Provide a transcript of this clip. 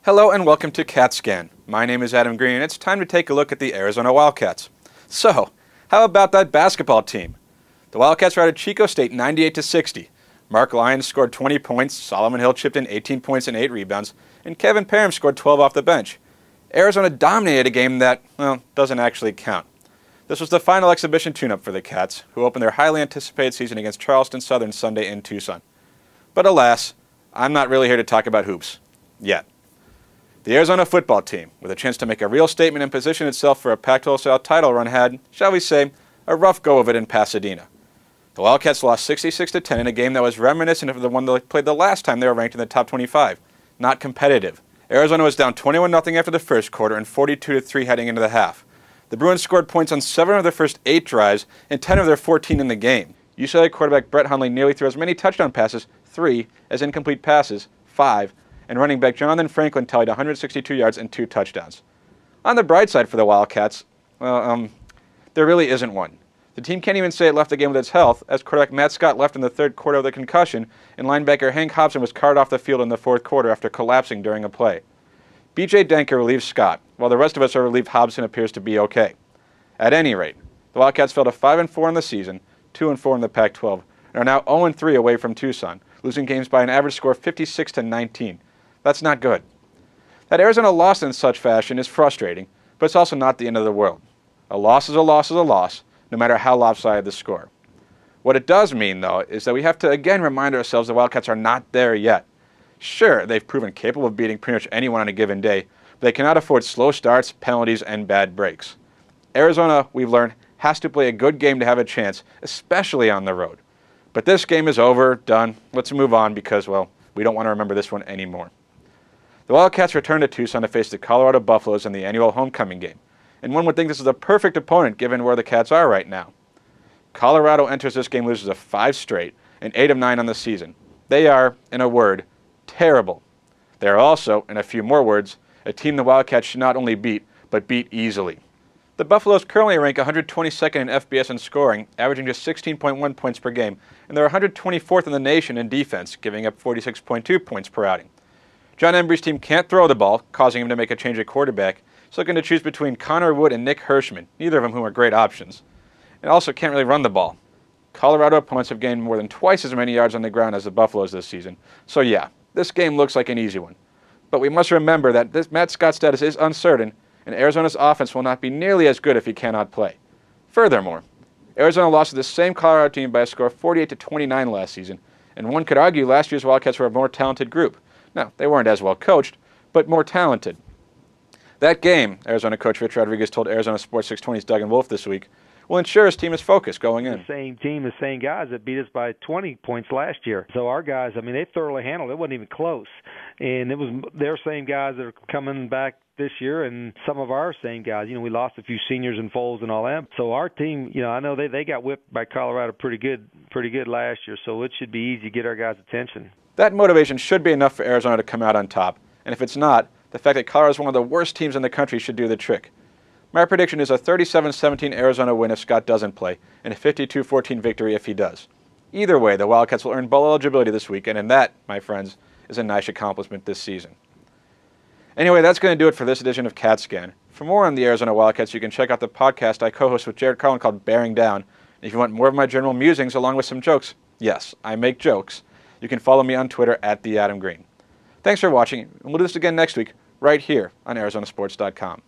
Hello and welcome to CatScan. My name is Adam Green and it's time to take a look at the Arizona Wildcats. So, how about that basketball team? The Wildcats routed Chico State 98-60. Mark Lyons scored 20 points, Solomon Hill chipped in 18 points and 8 rebounds, and Kevin Parham scored 12 off the bench. Arizona dominated a game that, well, doesn't actually count. This was the final exhibition tune-up for the Cats, who opened their highly anticipated season against Charleston Southern Sunday in Tucson. But alas, I'm not really here to talk about hoops. Yet. The Arizona football team, with a chance to make a real statement and position itself for a Pac-12 South title run, had, shall we say, a rough go of it in Pasadena. The Wildcats lost 66-10 in a game that was reminiscent of the one they played the last time they were ranked in the top 25. Not competitive. Arizona was down 21-0 after the first quarter and 42-3 heading into the half. The Bruins scored points on 7 of their first 8 drives and 10 of their 14 in the game. UCLA quarterback Brett Hundley nearly threw as many touchdown passes, 3, as incomplete passes, 5, and running back Jonathan Franklin tallied 162 yards and 2 touchdowns. On the bright side for the Wildcats, well, there really isn't one. The team can't even say it left the game with its health, as quarterback Matt Scott left in the third quarter with a concussion, and linebacker Hank Hobson was carted off the field in the fourth quarter after collapsing during a play. B.J. Denker relieves Scott, while the rest of us are relieved Hobson appears to be okay. At any rate, the Wildcats fell to 5-4 in the season, 2-4 in the Pac-12, and are now 0-3 away from Tucson, losing games by an average score of 56-19. That's not good. That Arizona lost in such fashion is frustrating, but it's also not the end of the world. A loss is a loss is a loss, no matter how lopsided the score. What it does mean, though, is that we have to again remind ourselves the Wildcats are not there yet. Sure, they've proven capable of beating pretty much anyone on a given day, but they cannot afford slow starts, penalties, and bad breaks. Arizona, we've learned, has to play a good game to have a chance, especially on the road. But this game is over, done. Let's move on because, well, we don't want to remember this one anymore. The Wildcats return to Tucson to face the Colorado Buffaloes in the annual homecoming game, and one would think this is a perfect opponent given where the Cats are right now. Colorado enters this game loses 5 straight and 8 of 9 on the season. They are, in a word, terrible. They are also, in a few more words, a team the Wildcats should not only beat, but beat easily. The Buffaloes currently rank 122nd in FBS in scoring, averaging just 16.1 points per game, and they're 124th in the nation in defense, giving up 46.2 points per outing. John Embry's team can't throw the ball, causing him to make a change at quarterback. He's looking to choose between Connor Wood and Nick Hirschman, neither of whom are great options. And also can't really run the ball. Colorado opponents have gained more than twice as many yards on the ground as the Buffaloes this season. So yeah, this game looks like an easy one. But we must remember that this Matt Scott's status is uncertain, and Arizona's offense will not be nearly as good if he cannot play. Furthermore, Arizona lost to the same Colorado team by a score of 48-29 last season, and one could argue last year's Wildcats were a more talented group. Now, they weren't as well coached, but more talented. That game, Arizona coach Rich Rodriguez told Arizona Sports 620's Doug and Wolf this week, will ensure his team is focused going in. The same team, the same guys that beat us by 20 points last year. So our guys, I mean, they thoroughly handled it. It wasn't even close. And it was their same guys that are coming back this year and some of our same guys. You know, we lost a few seniors and Foles and all that. So our team, you know, I know they got whipped by Colorado pretty good last year. So it should be easy to get our guys' attention. That motivation should be enough for Arizona to come out on top. And if it's not, the fact that Colorado is one of the worst teams in the country should do the trick. My prediction is a 37-17 Arizona win if Scott doesn't play, and a 52-14 victory if he does. Either way, the Wildcats will earn bowl eligibility this weekend, and that, my friends, is a nice accomplishment this season. Anyway, that's going to do it for this edition of CatScan. For more on the Arizona Wildcats, you can check out the podcast I co-host with Jared Carlin called Bearing Down. And if you want more of my general musings along with some jokes, yes, I make jokes, you can follow me on Twitter @TheAdamGreen. Thanks for watching, and we'll do this again next week, right here on ArizonaSports.com.